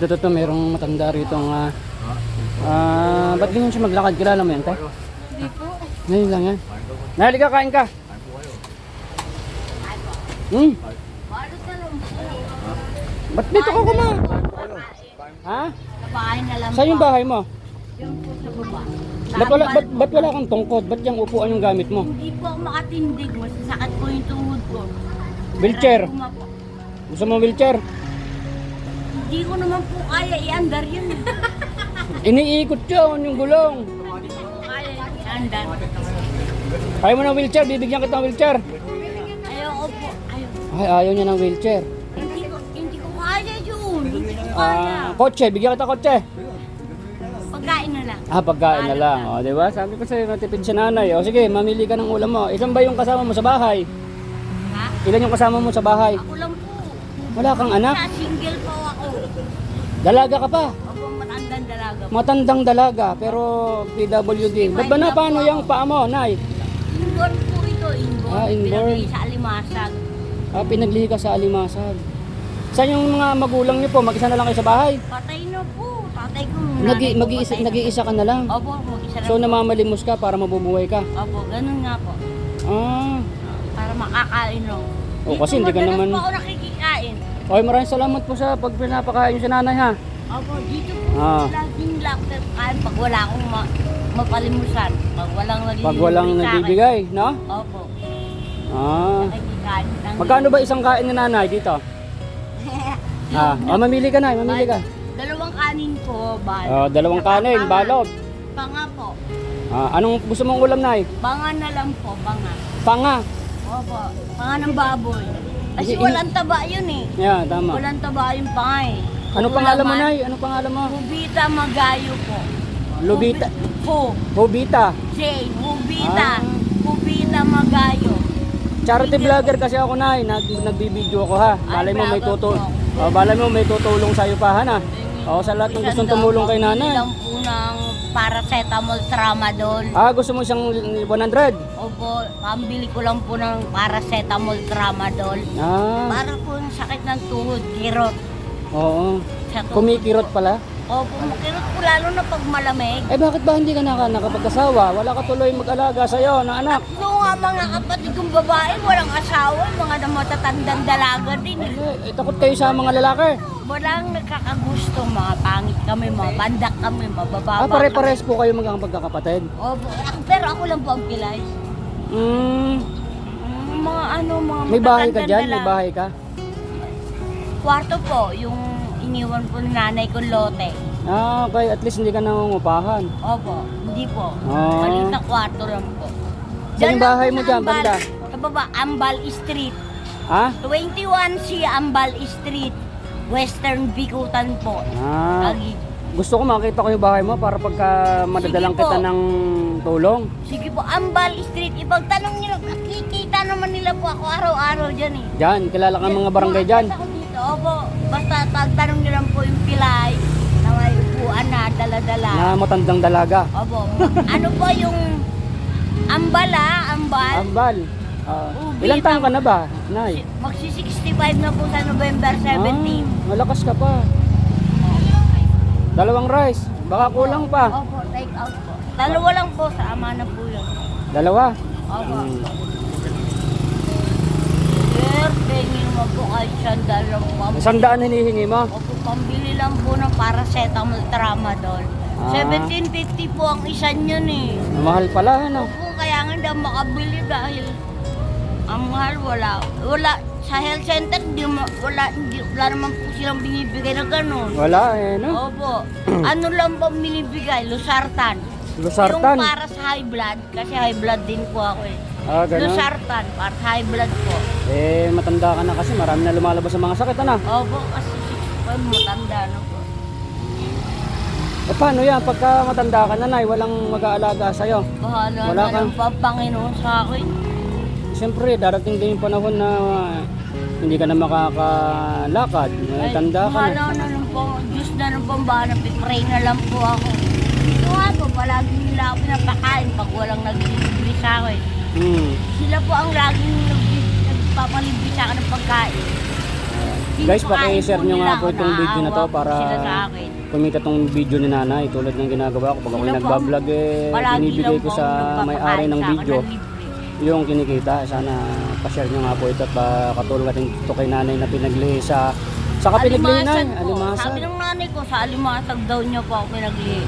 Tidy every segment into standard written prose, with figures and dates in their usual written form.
ito, merong matanda rito nga. Ba't ganyan siya maglakad? Kilala mo yan, te? Hindi po. Ngayon lang yan. Nalika, kain ka. Bakit na lang po? Ba't dito ka kumain? Ha? Sa bahay na lang Saan yung bahay mo? Yung po sa baba. Ba't wala kang tungkod? Ba't yung upuan yung gamit mo? Hindi po ako makatindig. Masasakit po yung tuhod ko. Wheelchair? Aray ko nga po. Gusto mo wheelchair? Hindi ko naman po kaya i-andar yun. Iniikot yun, yung gulong. Hindi ko po kaya i-andar. Ayaw mo ng wheelchair, bibigyan kita ng wheelchair. Ayoko po. Ay, ayaw niya ng wheelchair. Hindi ko kaya yun. Hindi ko kaya. Kotse, bigyan kita kotse. Pagkain na lang. Pagkain na lang. O, di ba? Sabi ko sa'yo, matipid si nanay. O, sige, mamili ka ng ulam mo. Ilan ba yung kasama mo sa bahay? Ha? Ilan yung kasama mo sa bahay? Ako lang po. Wala kang anak? Sa single po ako. Dalaga ka pa? Ako matandang dalaga po. Matandang dalaga, pero PWD. Ba't ba na paano yung paa mo, nay? Inborn po ito. Inborn. Inborn. Pinagay sa alimasag. Pinaglihi ka sa alimasag. Saan yung mga magulang niyo po? Mag-isa na lang kayo sa bahay? Patay na po. Tatay ko. Nag-iisa ka na lang. Opo, mag-isa lang. So namamalimos ka para mabubuhay ka? Opo, ganun nga po. Para makakain lang. O kasi hindi ka naman... Dito po ako nakikikain. Okay, maraming salamat po sa pag pinapakain si nanay ha. Opo, dito po laging lakter kain pag wala akong mapalimusan. Pag walang Pag walang nagbibigay, no? Opo. Nakikikain. Magkano ba isang kain ni nanay dito? Mamili ka na, mamili ka. Dalawang kanin po, balot. Dalawang kanin, balot. Panga po. Anong gusto mong ulam, nay? Banga na lang po, banga. Panga. Opo, panga ng baboy. Kasi Hindi- walang taba yun eh. Yeah, tama. Walang taba yung panga eh. Ano pangalan mo, nay? Ano pangalan mo? Hubita Magayo po. Lubita. Hubita. Hobita. J. Hubita. Hubita Magayo. Charity vlogger kasi ako, nay. Nagbibideo ako ha. Balay mo may balay mo may tutulong sa'yo pa, ha? Sa lahat ng gustong tumulong kay nanay. Lang po ng paracetamol tramadol. Gusto mo siyang 100? Opo, pambili ko lang po ng paracetamol tramadol. Para po yung sakit ng tuhod, kirot. Oo. Sa tuhod Kumikirot po. pala. Opo, makirot po lalo na pag malamig. Bakit ba hindi ka nakapag-asawa? Wala ka tuloy mag-alaga sa'yo na anak. Tatlo nga mga kapatid kong babae, walang asawa, mga matatandang dalaga din. Takot kayo sa mga lalaki. Walang nakakagusto, mga pangit kami, mga bandak kami, mabababa Pare-pares po kayo magkakapatid. Opo, pero ako lang po ang pilay. Mga May bahay ka matatandang dyan? May dalaga. bahay ka? Kwarto po, yung iniwan po ng nanay kong lote. Okay. At least hindi ka nangungupahan. Opo, hindi po. Ah. Maliit na kwarto lang po. Saan yung bahay mo dyan, Ambal, banda? sa baba, Ambal Street. Ha? 21C Ambal Street. Western Bikutan po. Taguig. Gusto ko makita ko yung bahay mo para pagka madadalang Sige po. kita ng tulong. Sige po, Ambal Street. Ipagtanong nila, nakikita naman nila po ako araw-araw dyan eh. Diyan, kilala ka mga barangay dyan. Ako dito, opo. Basta pagtanong nila po yung pilay na may upuan na dala-dala. Na matandang dalaga. Opo. Ano po yung Ambal. Ambal. Ilang taon ka na ba, Nay? Magsi-65 na po sa November 17. Malakas ka pa. Dalawang rice. Baka kulang pa. Opo, take out po. Dalawa lang po, sa ama na po yun. Dalawa. Opo. Sir, tingin mo po kahit sandal lang po. 100 hinihingi mo. Opo, pambili lang po ng paracetamol tramadol. 1750 po ang isa niyan eh. Mahal pala, ano? Opo, kaya nga daw makabili dahil ang mahal wala sa health center wala naman po silang binibigay na ganun. Wala no? Opo. Ano lang po binibigay? Losartan. Losartan? Yung para sa high blood, kasi high blood din po ako eh. Ganun? Losartan, para sa high blood po. Matanda ka na kasi marami na lumalabas sa mga sakit, ano? Opo, kasi 65 matanda na po. Paano yan? Pagka matanda ka na, Nay, walang mag-aalaga sa'yo. Bahala Wala na kang- ng Panginoon sa akin. Siyempre, darating din yung panahon na hindi ka na makakalakad. Tanda ka na. Bahala na lang po. Diyos na lang po ang bahala. Pray na lang po ako. Ito nga po, palagi nila ako pinapakain pag walang nagbibili sa akin. Sila po ang laging nagpapalibre sa akin ng pagkain. Guys, paki-share nyo nga po itong video na to para sila sa akin. kumita tong video ni nanay tulad ng ginagawa ko. Pag ako'y nagbablog Palagi binibigay lang ko po sa ako may-ari ng nagpapakain sa video akin ng libre. yung kinikita. Sana pa-share nyo nga po ito at katulad natin ito kay nanay na pinaglihi sa kapinaglihi na. Alimasag po. Alimasag. Sabi ng nanay ko, sa alimasag daw niya po ako pinagli.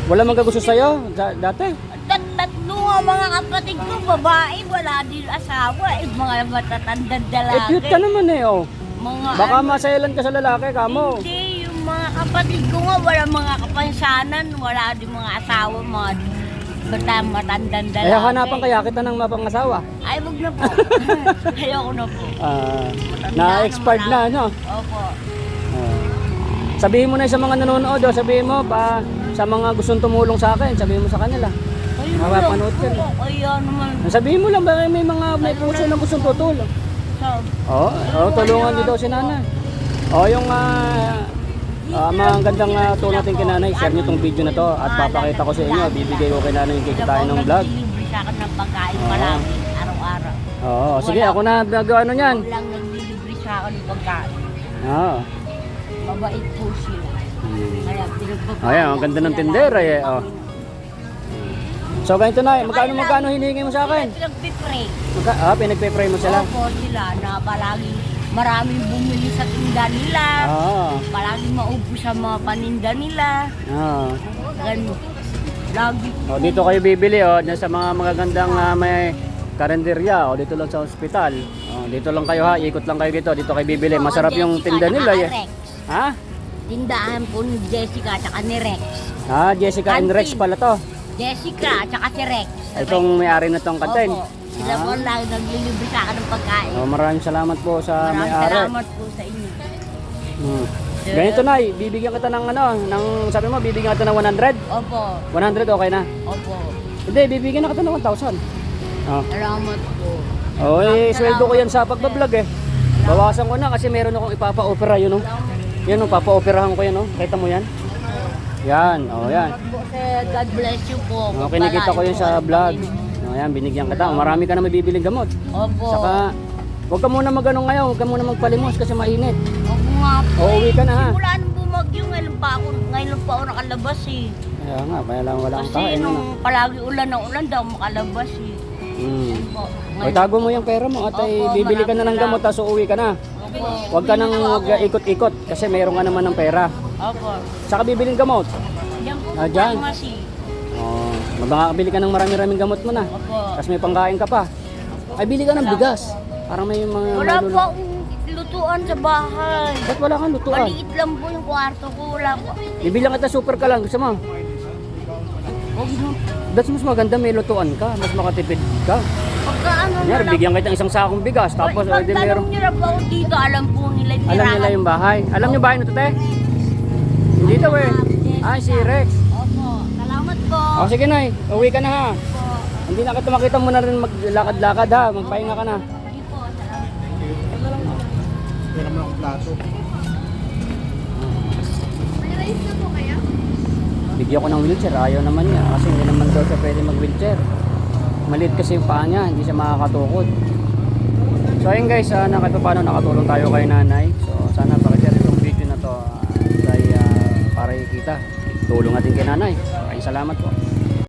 Wala mang kagusto sa'yo dati? Tatlo nga mga kapatid ko, babae, wala din asawa, mga matatandang Eh, cute lalaki. ka naman eh, oh. Mga Baka masayalan ka sa lalaki, kamo. Hindi, yung mga kapatid ko nga, wala mga kapansanan, wala din mga asawa, mga matandang lalaki. Eh, hanapan kaya kita ng mapangasawa. Ay, wag na po. Ayoko na po. Na-expired na, ano? Opo. Sabihin mo na sa mga nanonood, oh, sabihin mo pa sa mga gustong tumulong sa akin, sabihin mo sa kanila. Ayun Mapapanood ka na. Kaya naman. Sabihin mo lang ba may puso na gustong tutulong. Tulungan dito si nanay. Yung mga gandang tulong natin kay nanay, share nyo tong video na to at papakita ko sa inyo, bibigay ko kay nanay yung kikitain ng vlog. Naglilibre sa akin ng pagkain palagi, araw-araw. Oo, sige, ako na ano yan. Ako lang naglilibre sa akin ng pagkain. Oo. Mabait po sila. Kaya pinagpapakain. Ayan, ang ganda ng tindera eh. Oh. So ganito na, magkano hinihingi mo sa akin? Pinagpipray. Pinagpe-pray mo sila? Opo, sila na palagi maraming bumili sa tinda nila. Oo. Palagi maubos sa mga paninda nila. Oo. Ganun. Lagi. Dito kayo bibili dyan sa mga magagandang may karinderya dito lang sa ospital. Dito lang kayo ha, ikot lang kayo dito. Dito kayo bibili. Masarap yung tinda nila. Ha? Tindahan po ni Jessica at ni Rex. Jessica and Rex pala to. Jessica at si Rex. Itong may-ari na tong kantin. Opo. Sila po lang naglilibre sa akin ng pagkain. Maraming salamat po sa Maraming may-ari. salamat po sa inyo. Ganito na, bibigyan kita ng sabi mo, bibigyan kita ng 100? Opo. 100 okay na? Opo. Hindi, bibigyan na kita ng 1,000. Salamat po. Sweldo ko yan sa pagbablog eh. Bawasan ko na kasi meron akong ipapa-opera yun Yan papa-operahan ko yan Kita mo yan? Yan, yan. God bless you po. Kinikita ko yan sa vlog. Yan, binigyan kita. Marami ka na mabibiling gamot. Opo. Saka, huwag ka muna mag-anong ngayon, huwag ka muna magpalimos kasi mainit. Opo nga po. Uuwi ka na ha. Simula nung bumagyo, ngayon pa ako nakalabas eh. Kaya nga, kaya lang wala akong Kasi kain. nung palagi ulan ng ulan daw makalabas eh. Po. O, tago mo yung pera mo at Opo, bibili ka na ng gamot tapos uuwi ka na. Opo. Huwag ka nang ikot-ikot kasi meron ka naman ng pera. Opo. Saka bibiling gamot. Diyan po Ah, dyan. pharmacy. Makakabili ka ng marami-raming gamot mo na. Opo. Tapos may pangkain ka pa. Ay, bili ka ng bigas. Parang may mga... Wala po akong lutuan sa bahay. Ba't wala kang lutuan? Maliit lang po yung kwarto ko. Wala po. Bibilang kita super ka lang. Gusto mo? Huwag na. That's mas maganda may lutuan ka. Mas makatipid ka. Pagka ano na Yan, lang. bigyan kita ng isang sakong bigas. Tapos, Pag di meron... tanong nyo na po ako dito, alam po nila yung Alam nila yung bahay. Alam niyo bahay nito, te? Dito, eh. Ay, si Rex. Opo. Salamat po. O, sige, Nay. Uwi ka na, ha? Po. Hindi na kita makita mo na rin maglakad-lakad, ha? Magpahinga ka na. Hindi po. Salamat. Bigyan ko ng wheelchair. Ayaw naman niya. Kasi hindi naman daw siya pwede mag-wheelchair. Maliit kasi yung paa niya. Hindi siya makakatukod. So, ayun guys. Kahit pa paano nakatulong tayo kay nanay. So, sana pakishare itong video na to para ikita. Tulong natin kay nanay. Maraming salamat po.